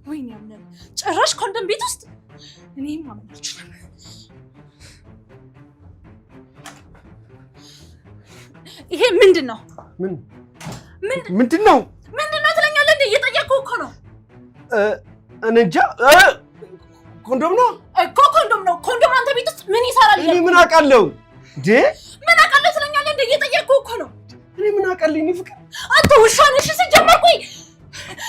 ወይኔ ያምናል ጭራሽ ኮንዶም ቤት ውስጥ እኔም ማመን አልችልም። ይሄ ምንድነው? ምንድነው ትለኛለህ እንዴ? እየጠየቅኩህ እኮ ነው። እኔ እንጃ። ኮንዶም ነው እኮ ኮንዶም ነው። ኮንዶም አንተ ቤት ውስጥ ምን ይሰራል? እኔ ምን አውቃለሁ እንዴ? ምን አውቃለሁ ትለኛለህ እንዴ? እየጠየቅኩህ እኮ ነው። እኔ ምን አውቃለሁ? እኔ ፍቅር አንተ ውሻ ነሽ ሲጀመር። ቆይ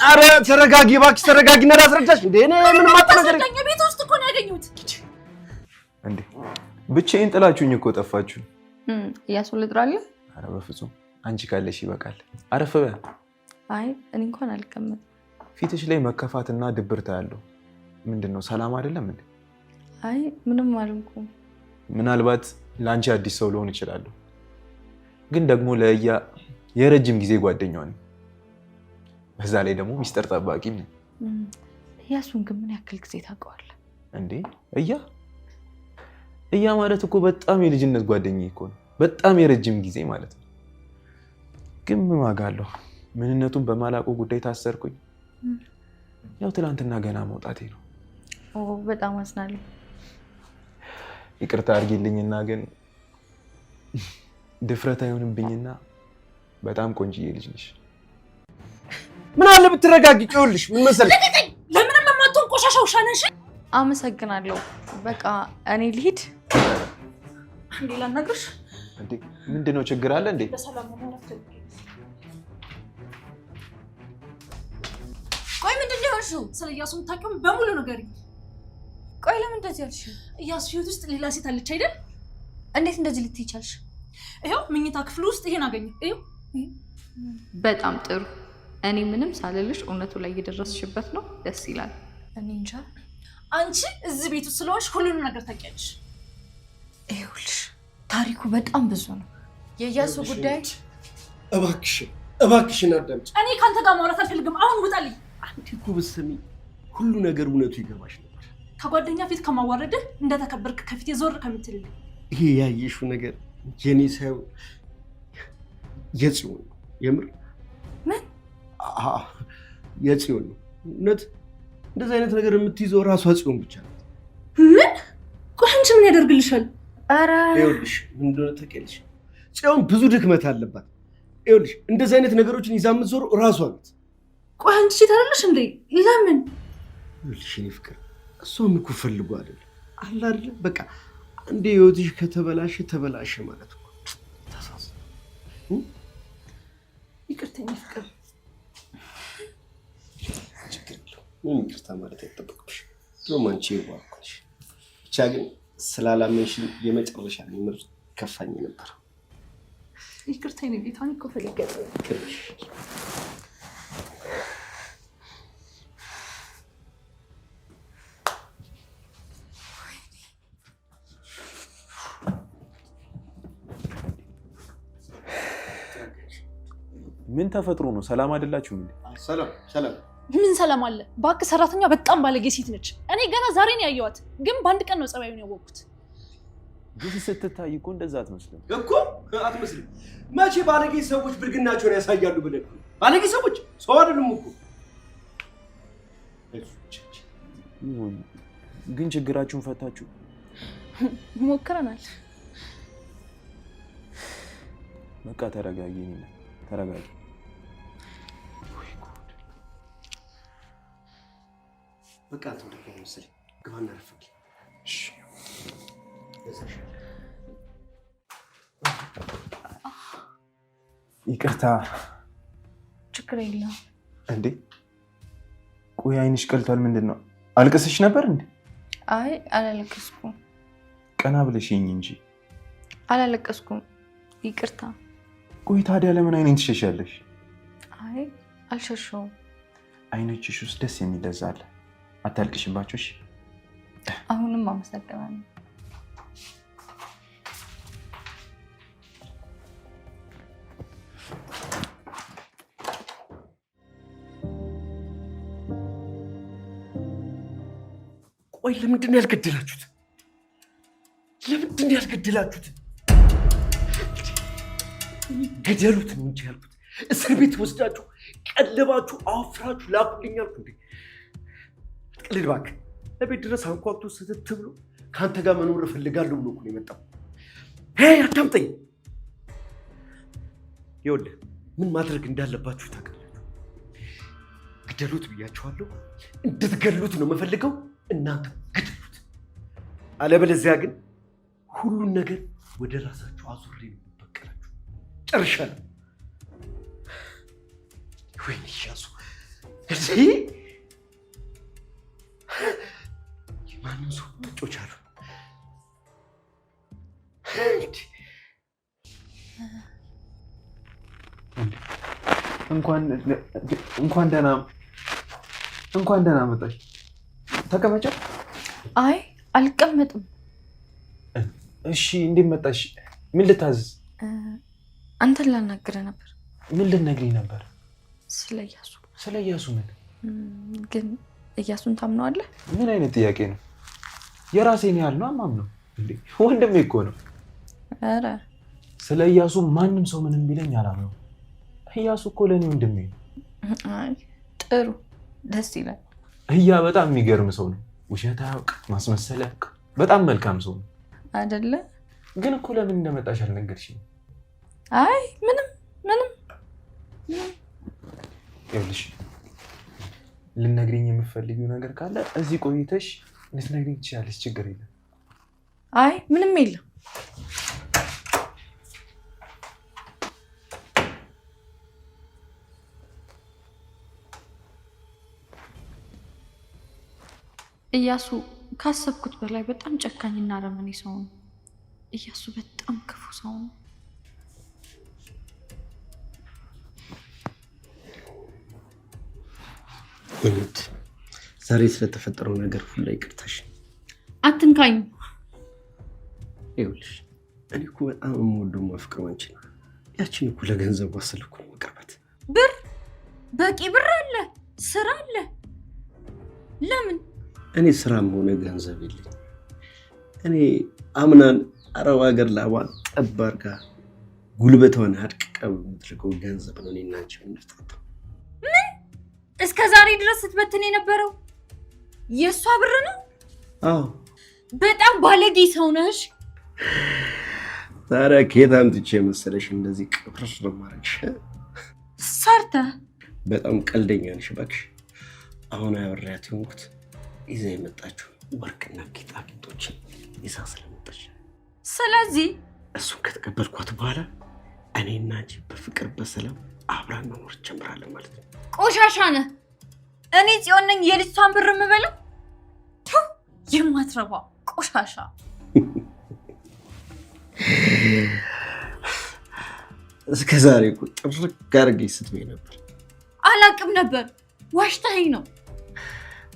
አረ ተረጋጊ እባክሽ፣ ተረጋጊና ላስረዳሽ። እንዴ እኔ ምን ማጣነገር ቤት ውስጥ እኮ ነው ያገኘሁት። እንዴ ብቻዬን ጥላችሁኝ እኮ ጠፋችሁ። እያስወልጥራለሁ። አረ በፍጹም አንቺ ካለሽ ይበቃል። አረፍ በይ። አይ እኔ እንኳን አልቀመጥም። ፊትሽ ላይ መከፋትና ድብርት ያለው ምንድነው? ሰላም አይደለም እንዴ? አይ ምንም አልንኩም። ምናልባት ለአንቺ አዲስ ሰው ልሆን እችላለሁ፣ ግን ደግሞ ለእያ የረጅም ጊዜ ጓደኛው ነኝ። በዛ ላይ ደግሞ ሚስጥር ጠባቂም ነኝ። እያሱን ግን ምን ያክል ጊዜ ታውቀዋለህ እንዴ? እያ ማለት እኮ በጣም የልጅነት ጓደኛዬ እኮ ነው። በጣም የረጅም ጊዜ ማለት ነው። ግን ምን ዋጋ አለው? ምንነቱን በማላውቀው ጉዳይ ታሰርኩኝ። ያው ትናንትና ገና መውጣቴ ነው። በጣም አዝናለሁ። ይቅርታ አድርጊልኝና ግን ድፍረት አይሆንብኝና በጣም ቆንጅዬ ልጅ ነሽ። ምን አለ ብትረጋጊ። ይኸውልሽ ምን መሰለሽ፣ ለምንም የማትሆን ቆሻሻ ውሻ ነሽ። አመሰግናለሁ። በቃ እኔ ልሂድ። እንዴ ላናግርሽ። እንዴ ምንድነው? ችግር አለ እንዴ? በሰላም ማውራት ፈልጌ። ቆይ ምንድን ነው ያልሽው? ስለ እያሱ የምታውቂውን በሙሉ ንገሪኝ። ቆይ ለምን እንደዚህ ያልሽ? እያሱ ህይወት ውስጥ ሌላ ሴት አለች አይደል? እንዴት እንደዚህ ልትይ ቻልሽ? ይኸው መኝታ ክፍል ውስጥ ይሄን አገኘሁ። ይኸው። በጣም ጥሩ። እኔ ምንም ሳልልሽ እውነቱ ላይ እየደረስሽበት ነው። ደስ ይላል። እኔ እንጃ። አንቺ እዚህ ቤት ውስጥ ስለሆንሽ ሁሉንም ነገር ታውቂያለሽ። ይኸውልሽ ታሪኩ በጣም ብዙ ነው። የእያሱ ጉዳይ እባክሽን አዳምጪ። እኔ ከአንተ ጋር ማውራት አልፈልግም። አሁን ውጣልኝ። አንቺ እኮ ብትሰሚ ሁሉ ነገር እውነቱ ይገባሽ ነበር። ከጓደኛ ፊት ከማዋረድህ እንደተከበርክ ከፊት የዞር ከምትልልኝ። ይሄ ያየሽው ነገር የኔ ሳይሆን የጽዮን ነው። የምር ምን? የጽዮን ነው። እውነት እንደዚህ አይነት ነገር የምትይዘው ራሷ ጽዮን ብቻ ነው። ምን? ቆይ አንቺ ምን ያደርግልሻል? ኧረ ይኸውልሽ ምን እንደሆነ ታውቂያለሽ? ጽዮን ብዙ ድክመት አለባት። ይኸውልሽ እንደዚህ አይነት ነገሮችን ይዛ የምትዞረው ራሷ ናት። ቆይ አንቺ ሴት አይደለሽ እንዴ? ለምን? ይኸውልሽ እኔ ፍቅር እሷም እኮ ፈልጎ አይደለም አለ አይደል? በቃ አንዴ ህይወትሽ ከተበላሸ ተበላሸ ማለት ነው። ተሳስ ይቅርተኝ ፍቅር። ችግር የለውም። ምን ይቅርታ ማለት አይጠበቅብሽ። ድሮም አንቺ ይዋልኩሽ። ብቻ ግን ስላላመንሽ የመጨረሻ ምር ከፋኝ ነበር። ይቅርተኝ ነው ጌታን እኮ ፈልገህ ይቅርሽ። ምን ተፈጥሮ ነው? ሰላም አይደላችሁም እንዴ? ሰላም። ምን ሰላም አለ? እባክህ ሰራተኛ በጣም ባለጌ ሴት ነች። እኔ ገና ዛሬ ነው ያየኋት፣ ግን በአንድ ቀን ነው ጸባዩን ያወቅኩት። ግን ስትታይ እኮ እንደዛ አትመስልም እኮ። አትመስልም? መቼ ባለጌ ሰዎች ብልግናቸውን ያሳያሉ ብለህ? ባለጌ ሰዎች ሰው አይደሉም እኮ። ግን ችግራችሁን ፈታችሁ? ሞክረናል። በቃ ተረጋጊ፣ ተረጋጊ። በቃ ተወደቀ መሰለኝ። ግባና ረፍቂ። እሺ ይቅርታ። ችግር የለም። እንዴ ቆይ አይንሽ ቀልቷል። ምንድን ነው? አልቅስሽ ነበር እንዴ? አይ አላለቀስኩም። ቀና ብለሽኝ እንጂ። አላለቀስኩም። ይቅርታ። ቆይ ታዲያ ለምን አይኔን ትሸሻለሽ? አይ አልሸሸውም። አይኖችሽ ውስጥ ደስ የሚል ለዛ አለ። አታልቅሽባቸው። እሺ አሁንም አመሰግናለሁ። ቆይ ለምንድን ነው ያልገደላችሁት? ለምንድን ነው ያልገደላችሁት? ገደሉት ነው እንጂ ያልኩት። እስር ቤት ወስዳችሁ ቀለባችሁ አፍራችሁ ላኩልኝ አልኩ እንዴ? አትቅልድ እባክህ። ለቤት ድረስ አንኳኩቶ ስትት ብሎ ከአንተ ጋር መኖር እፈልጋለሁ ብሎ እኮ ነው የመጣው። አዳምጠኝ። ይኸውልህ ምን ማድረግ እንዳለባችሁ ታውቃላችሁ። ግደሉት ብያችኋለሁ። እንድትገሉት ነው የምፈልገው። እናንተ ግደሉት። አለበለዚያ ግን ሁሉን ነገር ወደ ራሳችሁ አዙሬ ነው የምበቀላችሁ። ጨርሻለሁ። ወይኔ እያሱ እዚህ የማንም ሰው ጥጮች አሉ። እንኳን ደህና መጣሽ። ተቀመጫ። አይ አልቀመጥም። እሺ እንዴት መጣሽ? ምን ልታዝዝ? አንተን ላናግርህ ነበር። ምን ልትነግሪኝ ነበር? ስለ እያሱ። ስለ እያሱ ምን? ግን እያሱን ታምነዋለህ? ምን አይነት ጥያቄ ነው? የራሴን ያህል ነው የማምነው። እንዴ ወንድሜ እኮ ነው። ኧረ ስለ እያሱ ማንም ሰው ምንም ቢለኝ አላምነው። እያሱ እኮ ለእኔ ወንድሜ ነው። አይ ጥሩ፣ ደስ ይላል። እያ በጣም የሚገርም ሰው ነው። ውሸት አያውቅ፣ ማስመሰል አያውቅ። በጣም መልካም ሰው ነው አይደለ? ግን እኮ ለምን እንደመጣሽ አልነገርሽኝ። አይ ምንም ይኸውልሽ ልትነግሪኝ የምትፈልጊው ነገር ካለ እዚህ ቆይተሽ ልትነግሪኝ ትችያለሽ። ችግር የለም። አይ ምንም የለም። እያሱ ካሰብኩት በላይ በጣም ጨካኝና አረመኔ ሰው ነው። እያሱ በጣም ክፉ ሰው ነው። እውነት ዛሬ ስለተፈጠረው ነገር ሁሉ ይቅርታሽ። አትንካኝ። ይኸውልሽ እኔ እኮ በጣም የምወደው ማፍቀር አንቺ ነው። ያቺን እኮ ለገንዘብ ዋስል እኮ ነው መቅረባት። ብር በቂ ብር አለ፣ ስራ አለ። ለምን እኔ ስራም ሆነ ገንዘብ የለኝም። እኔ አምናን አረብ ሀገር ላቧን ጠብ አድርጋ ጉልበቷን አድቅቃ የምትልከው ገንዘብ ነው እኔና አንቺ የምንፍታታው። ምን እስከ ዛሬ ድረስ ስትበትን የነበረው የእሷ ብር ነው? አዎ። በጣም ባለጌ ሰው ነሽ። ታዲያ ከየት አምጥቼ መሰለሽ እንደዚህ ቅብር ነው ማድረግሽ? ሰርተህ በጣም ቀልደኛ ነሽ እባክሽ። አሁን አብሬያት የሆንኩት ይዛ የመጣችው ወርቅና ጌጣጌጦችን ይዛ ስለመጣች፣ ስለዚህ እሱን ከተቀበልኳት በኋላ እኔና አንቺ በፍቅር በሰላም አብራን መኖር ጀምራለን ማለት ነው። ቆሻሻ ነህ። እኔ ጽዮን ነኝ የልጅቷን ብር የምበላው? የማትረባ ቆሻሻ። እስከ ዛሬ እኮ ጥርቅ አድርጌ ስትበይ ነበር። አላቅም ነበር። ዋሽተኸኝ ነው።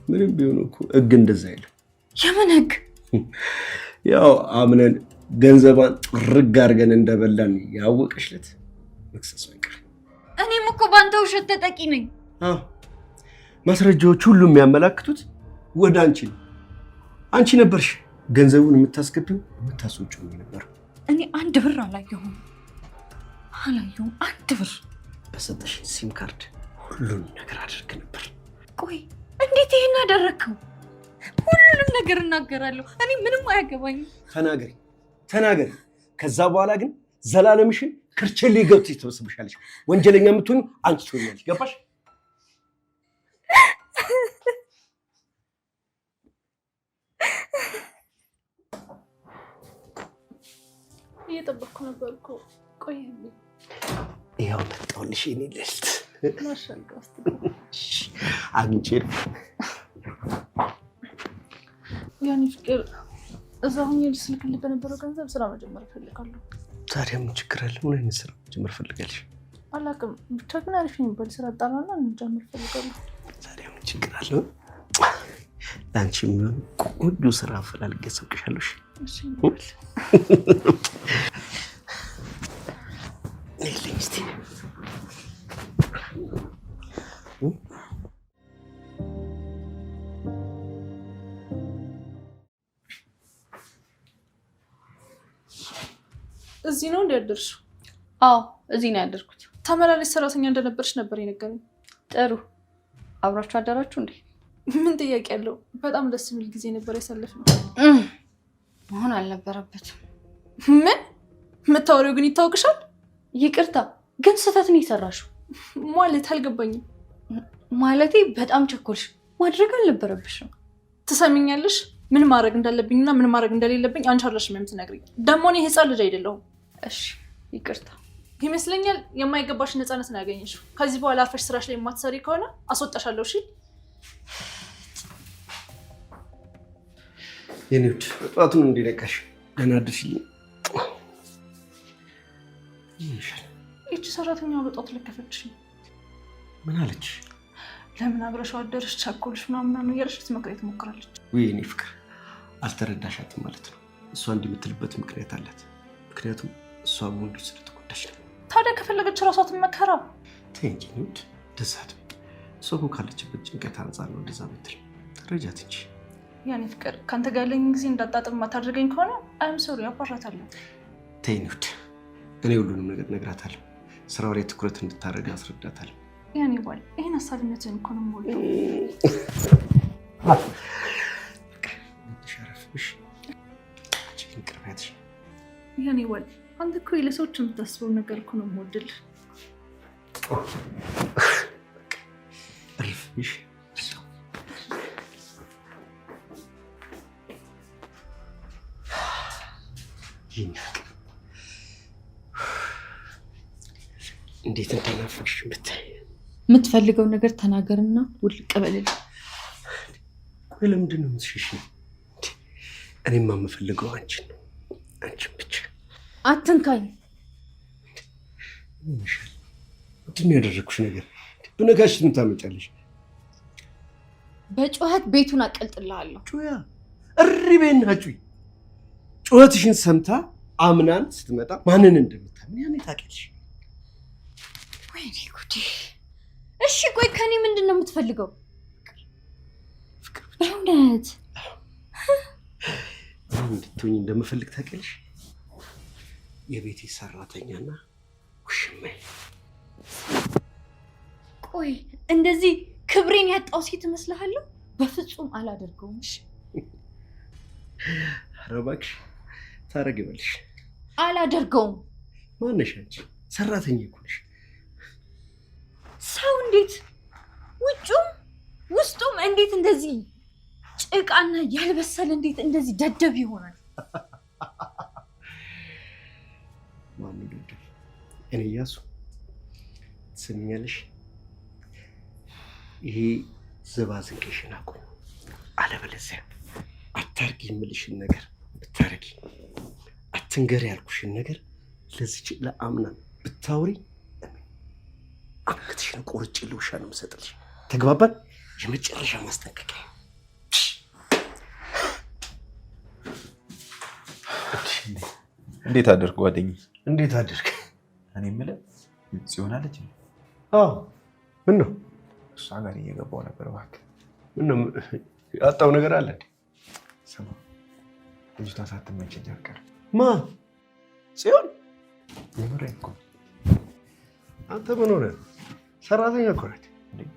ምንም ቢሆን እኮ ህግ እንደዛ አይልም። የምን ህግ? ያው አምነን ገንዘባን ጥርግ አድርገን እንደበላን ያወቀሽለት መክሰስ አይቀር። እኔም እኮ ባንተ ውሸት ተጠቂ ነኝ። አዎ ማስረጃዎች ሁሉ የሚያመላክቱት ወደ አንቺ ነው። አንቺ ነበርሽ ገንዘቡን የምታስገቢው የምታስወጪው ነበር። እኔ አንድ ብር አላየሁም። አንድ ብር። በሰጠሽ ሲም ካርድ ሁሉን ነገር አድርግ ነበር። ቆይ እንዴት ይሄን አደረከው? ሁሉንም ነገር እናገራለሁ። እኔ ምንም አያገባኝም። ተናገሪ። ከዛ በኋላ ግን ዘላለምሽን ክርቸሌ ገብተሽ ትበስብሻለሽ። ወንጀለኛ የምትሆኚ አንቺ ትሆኛለሽ። ገባሽ? እየጠበቅኩ ነበር እኮ። ቆይ ይኸው መጣሁልሽ የእኔ ልዕልት። ማሻአላህ አግኝቼ ያኔ ፍቅር እዛ ሆኜ ልስልክልህ በነበረው ገንዘብ ስራ መጀመር እፈልጋለሁ። ታዲያ ምን ችግር አለ? ምን አይነት ስራ መጀመር ፈልጋለሽ? አላውቅም፣ ብቻ ግን አሪፍ የሚባል ስራ አጣራና እንጀምር እፈልጋለሁ። ታዲያ ምን ችግር አለው? ለአንቺ የሚሆን ቆንጆ ስራ አፈላልጌ ሰብቅሻለሁ። እሺ እስቲ እዚህ ነው ያደርሽው? አዎ እዚህ ነው ያደርኩት። ተመላላሽ ሰራተኛ እንደነበርሽ ነበር የነገረኝ። ጥሩ። አብራችሁ አደራችሁ እንዴ? ምን ጥያቄ ያለው? በጣም ደስ የሚል ጊዜ ነበር ያሳለፍነው። መሆን አልነበረበትም። ምን የምታወሪው ግን ይታወቅሻል? ይቅርታ ግን ስህተት ነው የሰራሽው። ማለት አልገባኝም። ማለቴ በጣም ቸኮልሽ፣ ማድረግ አልነበረብሽም። ትሰሚኛለሽ? ምን ማድረግ እንዳለብኝና ምን ማድረግ እንደሌለብኝ አንቺ አይደለሽም የምትነግሪኝ። ደግሞ እኔ ህፃን ልጅ አይደለሁም። እሺ ይቅርታ። ይመስለኛል የማይገባሽ ነፃነት ነው ያገኘሽው። ከዚህ በኋላ አርፈሽ ስራሽ ላይ የማትሰሪ ከሆነ አስወጣሻለሁ። እሺ የኔ ውድ ጠዋቱን እንዲነካሽ ደህና አድርሽልኝ። ይቺ ሰራተኛዋ በጠዋት ልከፈችሽ ነው። ምን አለች? ለምን አብረሽው አደርሽ ቸኮልሽ ምናምን እያለች ልትመክረኝ ትሞክራለች። ውይ የኔ ፍቅር አልተረዳሻትም ማለት ነው። እሷ እንዲህ የምትልበት ምክንያት አላት። ምክንያቱም እሷ ወንዶች ስለተጎዳች ነው። ታዲያ ከፈለገች ራሷ ትመከራ። ተይ እንጂ የኔ ውድ ደስ አትበይ። እሷ እኮ ካለችበት ጭንቀት አንጻር ነው እንደዛ ምትል። ተረጃት እንጂ ያኔ ፍቅር ከአንተ ጋር ያለኝ ጊዜ እንዳጣጥም ማታደርገኝ ከሆነ አይም ሶሪ አባራታለሁ። ተይ የኔ ውድ እኔ ሁሉንም ነገር እነግራታለሁ። ስራው ላይ ትኩረት እንድታደርግ አስረዳታለሁ። ያኔ ባል ይሄን ሀሳብነትን እኮ ነው የምወደው። ሸረፍሽ ችግር ቅርቢያትሽ ያኔ ባል አንተ እኮ ለሰዎች የምታስበው ነገር እኮ ነው የምወድልህ። እርፍሽ እንዴት እንደናፈቅሽ ብታይ። የምትፈልገው ነገር ተናገርና ውልቅ በልልኝ። ቆይ ለምንድን ነው የምትሸሽኝ? እኔማ የምፈልገው አንቺን ነው፣ አንቺን ብቻ። አትንካኝ። ምንድን ነው ያደረግኩሽ ነገር? ብነካሽ ምን ታመጫለሽ? በጩኸት ቤቱን አቀልጥልሃለሁ። ጩያ እሪ በይና ጩይ። ጩኸትሽን ሰምታ አምናን ስትመጣ ማንን እንደምታምን ያኔ ታውቂያለሽ። ወይኔ ጉዴ! እሺ ቆይ ከኔ ምንድን ነው የምትፈልገው? እውነት እንድትሆኝ እንደምፈልግ ታውቂያለሽ። የቤቴ ሰራተኛና ውሽማዬ። ቆይ እንደዚህ ክብሬን ያጣው ሴት እመስልሃለሁ? በፍጹም አላደርገውም። እሺ ኧረ እባክሽ ታረጊዋለሽ። አላደርገውም። ማነሽ አንቺ? ሰራተኛ እኮ ነሽ። ሰው እንዴት ውጩም ውስጡም እንዴት እንደዚህ ጭቃና ያልበሰለ እንዴት እንደዚህ ደደብ ይሆናል? ማን ደደብ? እኔ እያሱ። ትሰሚኛለሽ? ይሄ ዘባዝንቄሽን አቁም፣ አለበለዚያ አታርጊ የምልሽን ነገር ብታረጊ፣ አትንገሪ ያልኩሽን ነገር ለዚች ለአምናን ብታውሪ አንገትሽን ቆርጬ ለውሻ ነው የምሰጥልሽ። ተግባባን? የመጨረሻ ማስጠንቀቂያ። እንዴት አደርግ ጓደኛዬ? እንዴት አደርግ? እኔ የምልህ ጽዮን አለች? አዎ። ምን ነው? እሷ ጋር እየገባሁ ነበር። እባክህ ምን ነው ያጣው ነገር አለ? ስማ፣ ልጅቷ ሳትመቸኝ አትቀርም። ማ? ጽዮን? የምሬን እኮ። አንተ ምን ሆነህ? ሰራተኛ እኮ ናት።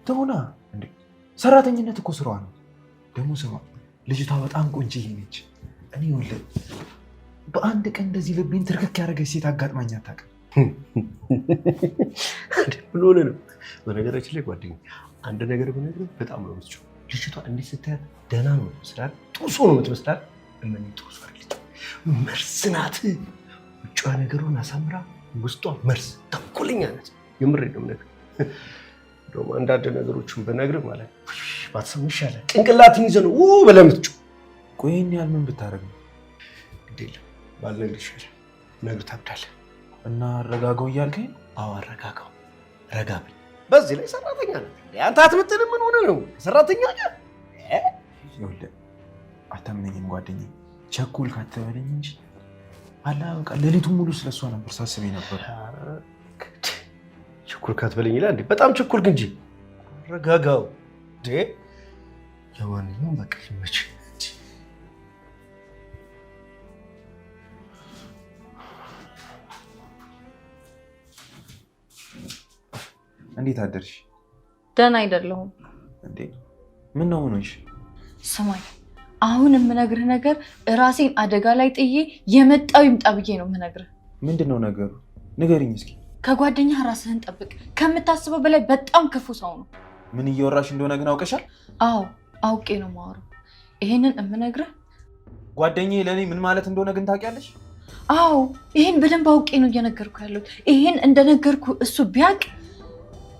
ትሆና እንዴ? ሰራተኝነት እኮ ስራዋ ነው። ደግሞ ስማ፣ ልጅቷ በጣም ቆንጆዬ ነች። እኔ ይኸውልህ በአንድ ቀን እንደዚህ ልቤን ትርክክ ያደረገች ሴት አጋጥማኝ አታውቅም። ምን ሆነህ ነው? በነገራችን ላይ ጓደኛዬ አንድ ነገር ብነግርህ በጣም ነው የምትችው። ልጅቷ እንዴት ስታያት ደህና ነው የምትመስላት፣ ጥሩ ሰው ነው የምትመስላት። እመኔ ጥሩ ሰው አይደለች፣ መርዝ ናት። ውጫዋ ነገሩን አሳምራ ውስጧ መርዝ ተንኮለኛ ናት። የምሬን ነው የምነግርህ። እንደውም አንዳንድ ነገሮችን ብነግርህ ማለት ባትሰማ ይሻላል። ጭንቅላትን ይዘህ ነው ብለህ የምትጮህ። ቆይ ይህን ያህል ምን ብታደርግ ነው? ግድ የለም ባልነግርህ ይሻላል። ነግር ታብዳለህ። እና አረጋጋው እያልከኝ? አዎ አረጋጋው፣ ረጋ ብል። በዚህ ላይ ሰራተኛ ናት። አንተ አትመጥንም። ምን ሆነህ ነው? ሰራተኛ ጋር ይኸውልህ አታምነኝም ጓደኛዬ። ቸኮልክ አትበለኝ እንጂ አላ በቃ ሌሊቱን ሙሉ ስለሷ ነበር ሳስብ ነበር። ቸኮልክ አትበለኝ ይላል እንዴ? በጣም ቸኮልክ እንጂ አረጋጋው። ለማንኛውም በቃ ይመችህ። እንዴት አደርሽ? ደህና አይደለሁም። እንዴ ምን ነው ሆነሽ? ስማኝ አሁን የምነግርህ ነገር ራሴን አደጋ ላይ ጥዬ የመጣው ይምጣ ብዬ ነው የምነግርህ። ምንድነው ነገሩ? ንገሪኝ እስኪ። ከጓደኛህ ራስህን ጠብቅ። ከምታስበው በላይ በጣም ክፉ ሰው ነው። ምን እየወራሽ እንደሆነ ግን አውቀሻል? አዎ አውቄ ነው የማወራው። ይሄንን የምነግርህ ጓደኛዬ ለእኔ ምን ማለት እንደሆነ ግን ታውቂያለሽ? አዎ ይሄን በደንብ አውቄ ነው እየነገርኩ ያለሁት። ይሄን እንደነገርኩ እሱ ቢያውቅ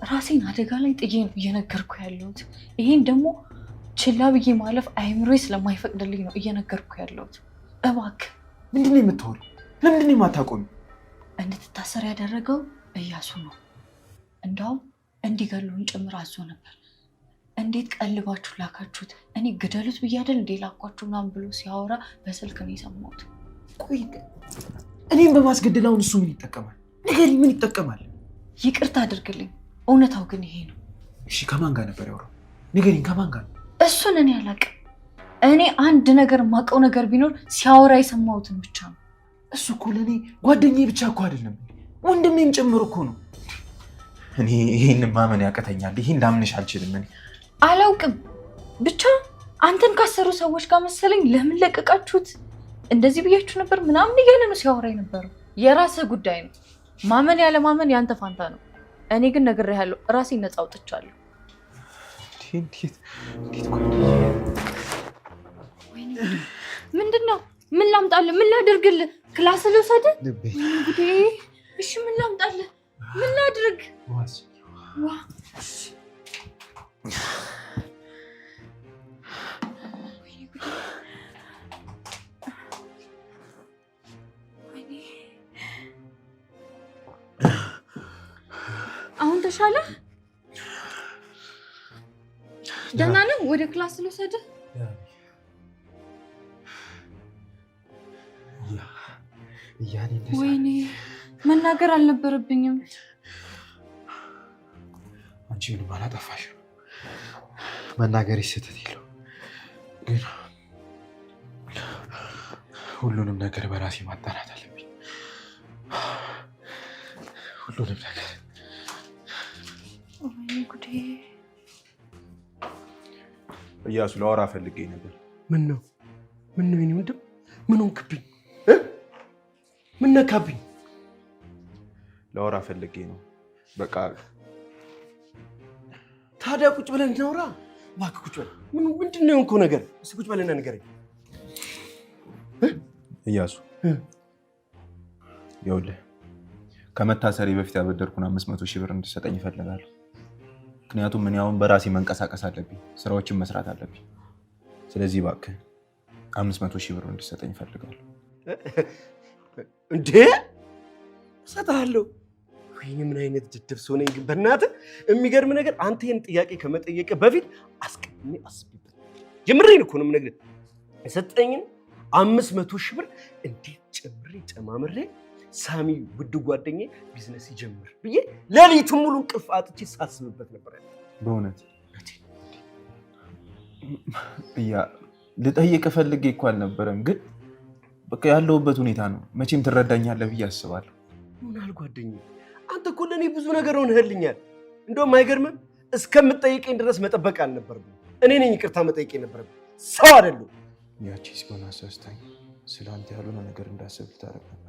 ራሴን አደጋ ላይ ጥዬ ነው እየነገርኩ ያለሁት። ይሄን ደግሞ ችላ ብዬ ማለፍ አይምሮዬ ስለማይፈቅድልኝ ነው እየነገርኩ ያለሁት። እባክህ። ምንድነው የምታወሪው? ለምንድነው የማታቆሚው? እንድትታሰር ያደረገው እያሱ ነው። እንዳውም እንዲገሉን ጭምር አዞ ነበር። እንዴት ቀልባችሁ ላካችሁት? እኔ ግደሉት ብዬ አይደል እንዴ ላኳችሁ ምናምን ብሎ ሲያወራ በስልክ ነው የሰማሁት። ቆይ እኔም በማስገደል አሁን እሱ ምን ይጠቀማል? ንገሪኝ፣ ምን ይጠቀማል? ይቅርታ አድርግልኝ፣ እውነታው ግን ይሄ ነው። እሺ ከማን ጋር ነበር ያወራው? ንገሪኝ፣ ከማን ጋር? እሱን እኔ አላውቅም። እኔ አንድ ነገር የማውቀው ነገር ቢኖር ሲያወራ የሰማሁትን ብቻ ነው። እሱ እኮ ለእኔ ጓደኛዬ ብቻ እኮ አይደለም ወንድሜም ጭምር እኮ ነው። እኔ ይሄን ማመን ያቀተኛል። ይሄን ላምንሽ አልችልም። እኔ አላውቅም። ብቻ አንተን ካሰሩ ሰዎች ጋር መሰለኝ ለምን ለቀቃችሁት እንደዚህ ብያችሁ ነበር ምናምን እያለ ነው ሲያወራ የነበረው። የራስህ ጉዳይ ነው። ማመን ያለ ማመን ያንተ ፋንታ ነው። እኔ ግን ነግሬሃለሁ፣ ራሴን ነፃ አውጥቻለሁ። እንዴት ምንድን ነው? ምን ላምጣልህ? ምን ላድርግልህ? ክላስ ልውሰድህ? ጉዴ! እሺ ምን ላምጣልህ? ምን ላድርግ? ዋ አሁን ተሻለ? ደህና ነህ? ወደ ክላስ ልውሰድህ? ወይኔ መናገር አልነበረብኝም። አንቺ ምንም አላጠፋሽም። መናገር ስህተት የለው፣ ግን ሁሉንም ነገር በራሴ ማጣራት አለብኝ። ሁሉንም ነገር። ወይኔ ጉዴ! እያሱ ላወራ ፈልጌ ነበር። ምን ነው የኔ ወንድም? ምን ሆንክብኝ? ምን ነካብኝ? ላወራ ፈልጌ ነው። በቃ ታዲያ ቁጭ ብለን እናውራ። እባክህ ቁጭ በል። ምንድን ነው የሆንከው ነገር? እስኪ ቁጭ በልና ንገረኝ። እያሱ ይኸውልህ፣ ከመታሰሪ በፊት ያበደርኩን 500 ሺህ ብር እንድትሰጠኝ እፈልጋለሁ። ምክንያቱም እኔ አሁን በራሴ መንቀሳቀስ አለብኝ፣ ስራዎችን መስራት አለብኝ። ስለዚህ እባክህ 500 ሺህ ብር እንድትሰጠኝ እፈልጋለሁ። እንዴ እሰጥሃለሁ። ወይኔ ምን አይነት ድድብ ሰው ነኝ ግን በእናትህ። የሚገርም ነገር አንተ ይህን ጥያቄ ከመጠየቅ በፊት አስቀድሜ አስቤበት ጀምሬን እኮ ነው የምነግርህ። የሰጠኝን 500 ሺህ ብር እንዴት ጨምሬ ጨማምሬ ሳሚ ውድ ጓደኛዬ ቢዝነስ ይጀምር ብዬ ሌሊቱን ሙሉ እንቅልፍ አጥቼ ሳስብበት ነበር። በእውነት ልጠይቅ ፈልጌ እኮ አልነበረም፣ ግን በቃ ያለሁበት ሁኔታ ነው። መቼም ትረዳኛለህ ብዬ አስባለሁ። ምናል ጓደኛዬ፣ አንተ እኮ ለእኔ ብዙ ነገር ሆነህልኛል። እንደውም አይገርምም? እስከምትጠይቀኝ ድረስ መጠበቅ አልነበረብኝ። እኔ ነኝ ይቅርታ መጠየቅ የነበረብኝ፣ ሰው አይደለም። ያቺ ሲሆን አሳስታኝ ስለ አንተ ያልሆነ ነገር እንዳስብ ልታረግ ነበር።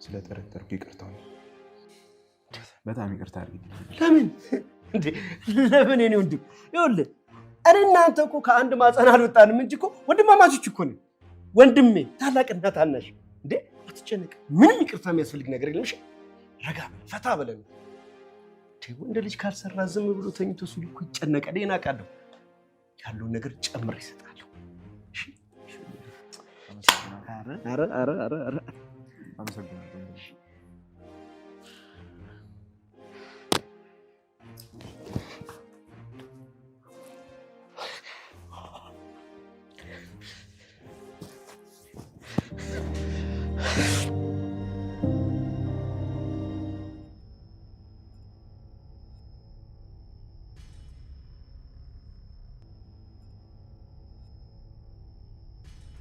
ስለጠረጠርኩ ይቅርታ ነው። በጣም ይቅርታ አድርግልኝ። ለምን እንዴ? ለምን የኔ ወንድም? ይኸውልህ እኔ እናንተ እኮ ከአንድ ማፀን አልወጣንም እንጂ እኮ ወንድማማቾች እኮ ነን። ወንድሜ ታላቅና ታናሽ። እንዴ አትጨነቅ፣ ምንም ይቅርታ የሚያስፈልግ ነገር የለም። እሺ ረጋ ፈታ በለን። ወንድ ልጅ ካልሰራ ዝም ብሎ ተኝቶ ሲል እኮ ይጨነቃል። እኔ አውቃለሁ። ያለውን ነገር ጨምር ይሰጣለሁ። እሺ ኧረ አመሰግናለሁ።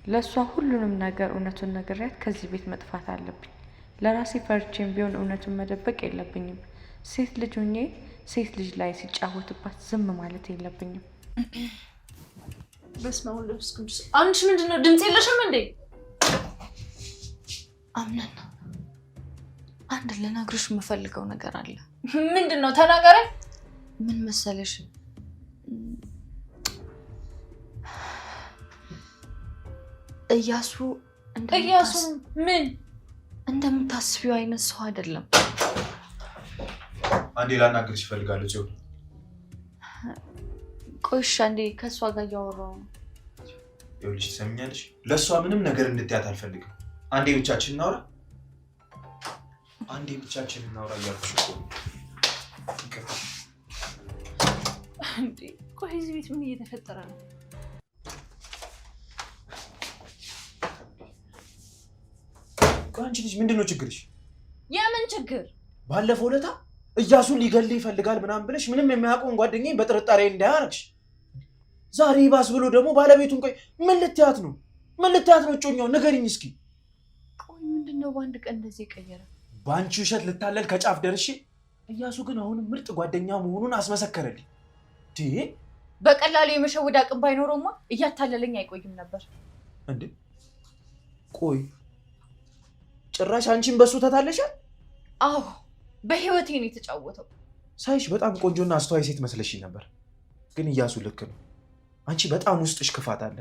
ለእሷ ሁሉንም ነገር እውነቱን ነግሬያት ከዚህ ቤት መጥፋት አለብኝ። ለራሴ ፈርቼም ቢሆን እውነቱን መደበቅ የለብኝም። ሴት ልጅ ሆኜ ሴት ልጅ ላይ ሲጫወትባት ዝም ማለት የለብኝም። በስመ አብ ወወልድ ወመንፈስ ቅዱስ። አንቺ ምንድነው ድምፅ የለሽም እንዴ? አምነን አንድ ልነግርሽ የምፈልገው ነገር አለ። ምንድነው? ተናገረ። ምን መሰለሽ? እያሱ ምን እንደምታስቢው አይነት ሰው አይደለም። አንዴ ላናግርሽ እፈልጋለሁ ጽዮን። ቆይሽ አንዴ ከሷ ጋር እያወራሁ ነው። ይኸውልሽ ትሰሚኛለሽ? ለሷ ምንም ነገር እንድትያት አልፈልግም። አንዴ ብቻችን እናውራ። አንዴ ብቻችን እናውራ እያልኩሽ እኮ። እንዴ ቆይ እዚህ ቤት ምን እየተፈጠረ ነው? ቆይ አንቺ ልጅ ምንድነው ችግርሽ? የምን ችግር? ባለፈው ዕለት እያሱን ሊገልህ ይፈልጋል ምናምን ብለሽ ምንም የማያውቀውን ጓደኛዬ በጥርጣሬ እንዳያረግሽ። ዛሬ ባስ ብሎ ደግሞ ባለቤቱን ቆይ ምን ልትያት ነው? ምን ልትያት ነው? እጮኛው ንገሪኝ እስኪ። ቆይ ምንድነው በአንድ ቀን እንደዚህ ቀየረ? በአንቺ ውሸት ልታለል ከጫፍ ደርሼ እያሱ ግን አሁንም ምርጥ ጓደኛ መሆኑን አስመሰከረልኝ። በቀላሉ የመሸወድ አቅም ባይኖረውማ እያታለለኝ አይቆይም ነበር እንዴ። ቆይ ጭራሽ አንቺን በሱ ተታለሻል? አዎ በህይወቴ ነው የተጫወተው። ሳይሽ በጣም ቆንጆና አስተዋይ ሴት መስለሽኝ ነበር። ግን እያሱ ልክ ነው። አንቺ በጣም ውስጥሽ ክፋት አለ።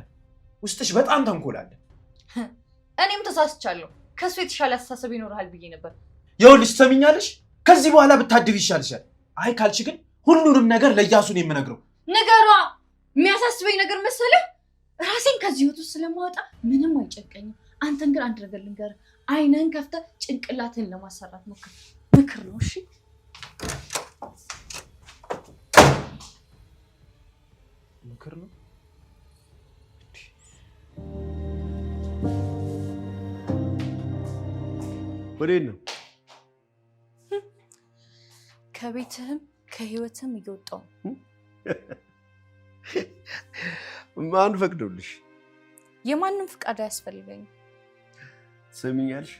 ውስጥሽ በጣም ተንኮል አለ። እኔም ተሳስቻለሁ። ከሱ የተሻለ አስተሳሰብ ይኖርሃል ብዬ ነበር። ይኸውልሽ ትሰሚኛለሽ? ከዚህ በኋላ ብታድብ ይሻልሻል። አይ ካልሽ ግን ሁሉንም ነገር ለእያሱ ነው የምነግረው። ንገሯ። የሚያሳስበኝ ነገር መሰለህ? ራሴን ከዚህ ህይወት ውስጥ ስለማወጣ ምንም አይጨንቀኝም። አንተን ግን አንድ ነገር ልንገርህ። አይነን ከፍተህ ጭንቅላትን ለማሰራት ሞክር። ምክር ነው እሺ? ምክር ነው? ወዴት ነው? ከቤትህም ከህይወትህም እየወጣሁ ነው። ማን ፈቅዶልሽ? የማንም ፍቃድ አያስፈልገኝም። ትሰሚኛለሽ?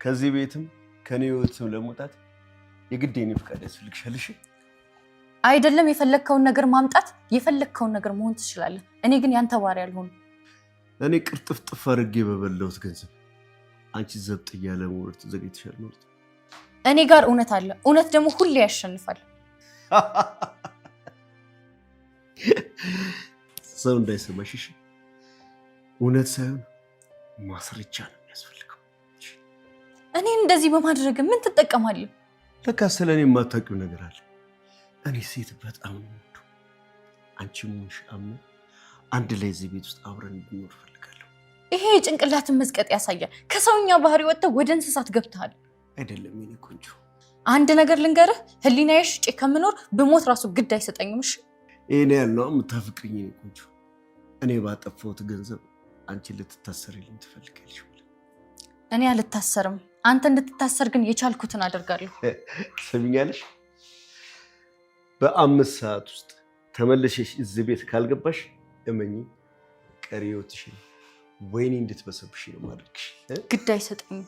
ከዚህ ቤትም ከኔ ህይወትም ለመውጣት የግድ የኔ ፍቃድ ያስፈልግሻል። እሺ? አይደለም የፈለግከውን ነገር ማምጣት፣ የፈለግከውን ነገር መሆን ትችላለህ። እኔ ግን ያንተ ባሪያ አልሆንም። እኔ ቅርጥፍጥፍ አድርጌ በበላሁት ገንዘብ አንቺ ዘብጥ እያለ መውረድ ትዘጋጅተሻል ማለት ነው። እኔ ጋር እውነት አለ። እውነት ደግሞ ሁሌ ያሸንፋል። ሰው እንዳይሰማሽ እሺ? እውነት ሳይሆን ማስረጃ ነው የሚያስፈልገው። እኔን እንደዚህ በማድረግ ምን ትጠቀማለህ? ለካ ስለ እኔ የማታውቂው ነገር አለ። እኔ ሴት በጣም ነው የምወደው። አንቺ ሙሽ አምነ አንድ ላይ እዚህ ቤት ውስጥ አብረን እንድንኖር እፈልጋለሁ። ይሄ የጭንቅላትን መዝቀጥ ያሳያል። ከሰውኛ ባህሪ ወጥተህ ወደ እንስሳት ገብተሃል። አይደለም የኔ ቆንጆ። አንድ ነገር ልንገርህ፣ ህሊናዬ ሽጬ ከምኖር ብሞት ራሱ ግድ አይሰጠኝም። እሺ? ይሄን ያልነው የምታፈቅሪኝ የኔ ቆንጆ። እኔ ባጠፋሁት ገንዘብ አንቺ ልትታሰርልኝ ትፈልጋለሽ? እኔ አልታሰርም። አንተ እንድትታሰር ግን የቻልኩትን አደርጋለሁ። ትሰሚኛለሽ? በ5 ሰዓት ውስጥ ተመለሸሽ እዚህ ቤት ካልገባሽ እመኚ ቀሪ ህይወትሽን ወይኔ እንድትበሰብሽ ነው ማድረግሽ። ግድ አይሰጠኝም።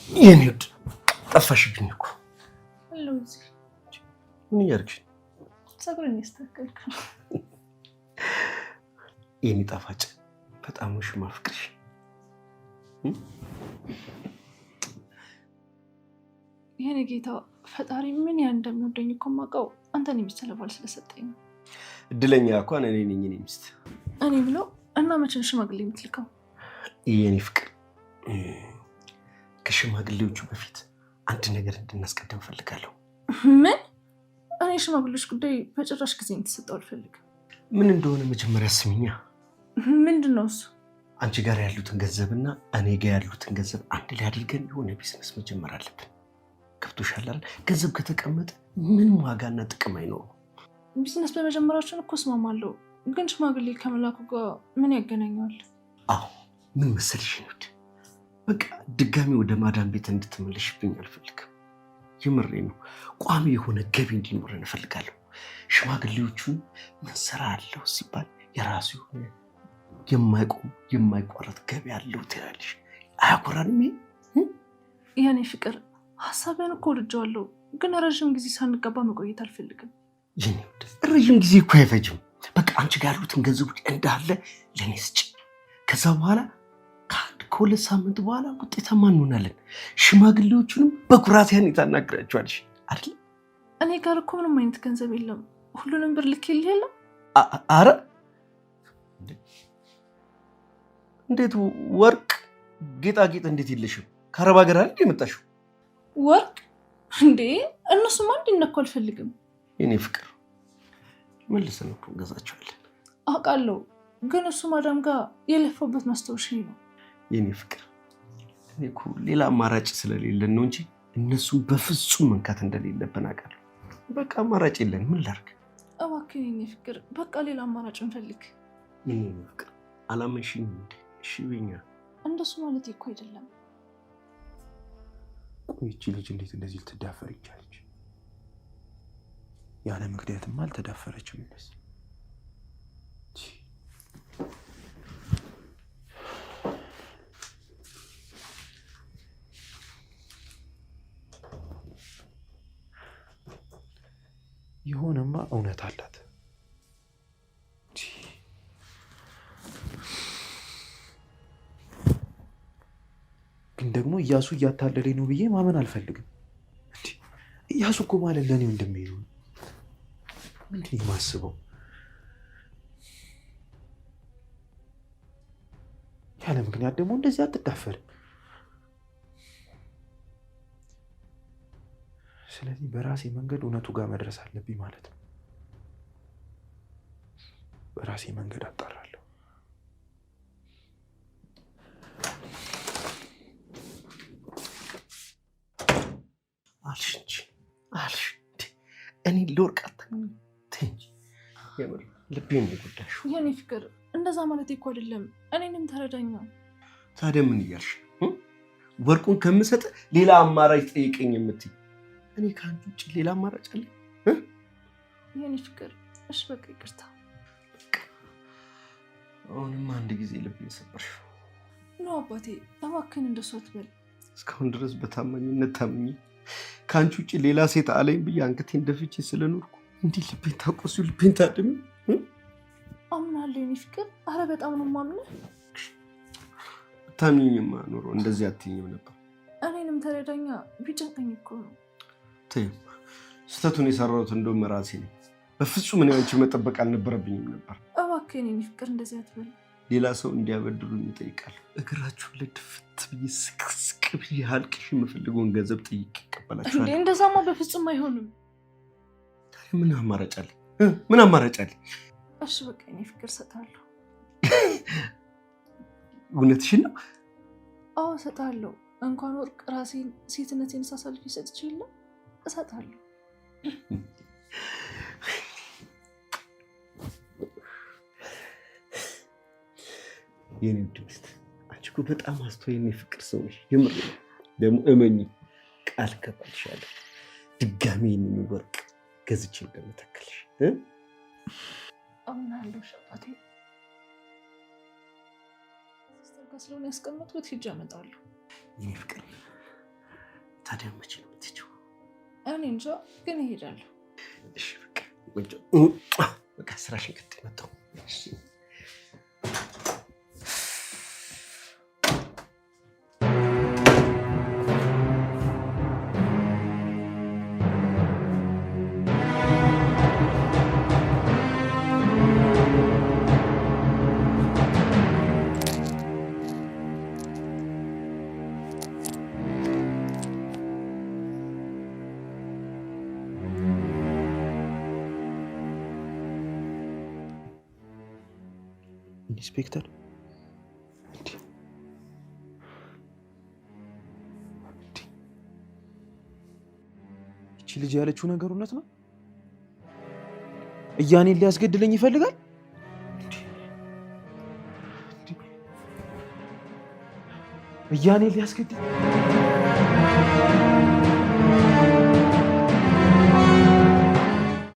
የኔ ውድ ጠፋሽብኝ እኮ። ምን እያደረግሽ? ፀጉሬን እያስተካከልኩ ነው። የኔ ጣፋጭ በጣም ነው የማፈቅርሽ። የኔ ጌታ ፈጣሪ ምን ያ እንደሚወደኝ እኮ የማውቀው አንተን የመሰለ ባል ስለሰጠኝ ነው። እድለኛ እንኳን እኔ ነኝ የኔ ሚስት። እኔ ብሎ እና መቼ ነው ሽማግሌ የምትልከው? የኔ ፍቅር ከሽማግሌዎቹ በፊት አንድ ነገር እንድናስቀድም ፈልጋለሁ። ምን? እኔ ሽማግሌዎች ጉዳይ በጭራሽ ጊዜ እንድትሰጠው አልፈልግም። ምን እንደሆነ መጀመሪያ ስሚኛ። ምንድን ነው እሱ? አንቺ ጋር ያሉትን ገንዘብና እኔ ጋር ያሉትን ገንዘብ አንድ ላይ አድርገን የሆነ ቢዝነስ መጀመር አለብን። ገብቶሻል አይደል? ገንዘብ ከተቀመጠ ምንም ዋጋና ጥቅም አይኖረው። ቢዝነስ በመጀመራችን እኮ እስማማለሁ፣ ግን ሽማግሌ ከመላኩ ጋር ምን ያገናኘዋል? አዎ ምን መሰልሽ ነው፣ በቃ ድጋሚ ወደ ማዳም ቤት እንድትመለሽብኝ አልፈልግም። የምሬ ነው። ቋሚ የሆነ ገቢ እንዲኖረን እፈልጋለሁ። ሽማግሌዎቹን ምን ስራ አለው ሲባል የራሱ የሆነ የማይቆም የማይቋረጥ ገቢ ያለው ትያለሽ። አያኮራንም? የኔ ፍቅር ሀሳብን እኮ ወድጄዋለሁ፣ ግን ረዥም ጊዜ ሳንገባ መቆየት አልፈልግም። ረዥም ጊዜ እኮ አይፈጅም። በቃ አንቺ ጋር ያሉትን ገንዘቦች እንዳለ ለእኔ ስጭ። ከዛ በኋላ ከ2 ሳምንት በኋላ ውጤታማ እንሆናለን። ሽማግሌዎቹንም በኩራት ያኔ ታናግራቸዋለሽ አይደል? እኔ ጋር እኮ ምንም አይነት ገንዘብ የለም። ሁሉንም ብር ልኬልህ የለም? አረ እንዴት ወርቅ ጌጣጌጥ እንዴት የለሽም? ከአረብ ሀገር አይደል የመጣሽው? ወርቅ እንዴ? እነሱማ እንዲነኩ አልፈልግም። የኔ ፍቅር መልሰን እኮ እንገዛቸዋለን። አውቃለሁ፣ ግን እሱ ማዳም ጋር የለፈበት ማስታወሻ ነው። የኔ ፍቅር እኔ እኮ ሌላ አማራጭ ስለሌለን ነው እንጂ እነሱን በፍጹም መንካት እንደሌለብን አውቃለሁ። በቃ አማራጭ የለን። ምን ላድርግ? እባክህ የኔ ፍቅር በቃ ሌላ አማራጭ እንፈልግ። የኔ ፍቅር አላመንሽኝም እንዴ? እሺ በኛ እንደሱ ማለት እኮ አይደለም። ቆይ ይቺ ልጅ እንዴት እንደዚህ ልትዳፈር ይቻለች? ያለ ምክንያትም አልተዳፈረችም። እንደዚህ የሆነማ እውነት አላት። ግን ደግሞ እያሱ እያታለለኝ ነው ብዬ ማመን አልፈልግም። እያሱ እኮ ማለት ለእኔ ወንድሜ ነው። ምንድን ነው የማስበው? ያለ ምክንያት ደግሞ እንደዚህ አትዳፈርም። ስለዚህ በራሴ መንገድ እውነቱ ጋር መድረስ አለብኝ ማለት ነው። በራሴ መንገድ አጣራለሁ። አልሽ እኔ ለወርቅ አትንጂ። የምር ልቤን እንደጎዳሽ። የኔ ፍቅር እንደዛ ማለት እኮ አይደለም። እኔንም ተረዳኝ። ታዲያ ምን እያልሽ? ወርቁን ከምሰጥ ሌላ አማራጭ ጠይቀኝ የምትይ? እኔ ከአንቺ ውጭ ሌላ አማራጭ አለ? የኔ ፍቅር እሺ በቃ ይቅርታ። አሁንም አንድ ጊዜ ልቤን ሰበርሽው። ነው አባቴ እባክህን እንደሱ አትበል። እስካሁን ድረስ በታማኝነት ታምኜ ከአንቺ ውጭ ሌላ ሴት አለኝ ብዬ አንገቴን ደፍቼ ስለኖርኩ እንዲህ ልቤን ታቆሲው፣ ልቤን ታድሚ። አምናለሁ የኔ ፍቅር። አረ በጣም ነው የማምነው። ብታምኚኝማ ኖሮ እንደዚህ አትይኝም ነበር። እኔንም ተረዳኛ። ቢጨንቀኝ እኮ ነው። ተይው፣ ስህተቱን የሰራሁት እንደውም ራሴ ነኝ። በፍጹም እኔ አንቺ መጠበቅ አልነበረብኝም ነበር። እባክህ የኔ ፍቅር እንደዚህ አትበል። ሌላ ሰው እንዲያበድሩኝ እጠይቃለሁ። እግራችሁ ላይ ድፍት ብዬ ስቅስቅ ብዬ አልቅሽ የምፈልገውን ገንዘብ ጠይቄ ይቀበላችኋል። እንደዛማ በፍጹም አይሆንም። ምን አማራጭ አለ? ምን አማራጭ አለ? እሺ በቃ የኔ ፍቅር እሰጥሃለሁ። እውነትሽን ነው? አዎ እሰጥሃለሁ። እንኳን ወርቅ ራሴን ሴትነቴን ሳሳልፍ ሰጥቼ የለ እሰጥሃለሁ። የኔ ድምስት አንቺ እኮ በጣም አስተዋይና የፍቅር ሰው ነሽ። የምር ደግሞ እመኚ፣ ቃል ገባልሻለሁ ድጋሜ የኔን ወርቅ ገዝቼ እንደምተክልሽ። አምናለሁ ሸባቴ። ሲስተር ጋር ስለሆነ ያስቀመጥኩት ሂጅ አመጣለሁ። የኔ ፍቅር ታዲያ መቼ ነው የምትሄጂው? እኔ እንጃ ግን እሄዳለሁ። እሺ በቃ ስራሽን ቀጥይ። መጣሁ። ኢንስፔክተር እቺ ልጅ ያለችው ነገር እውነት ነው? እያኔን ሊያስገድለኝ ይፈልጋል? እያኔን ሊያስገድል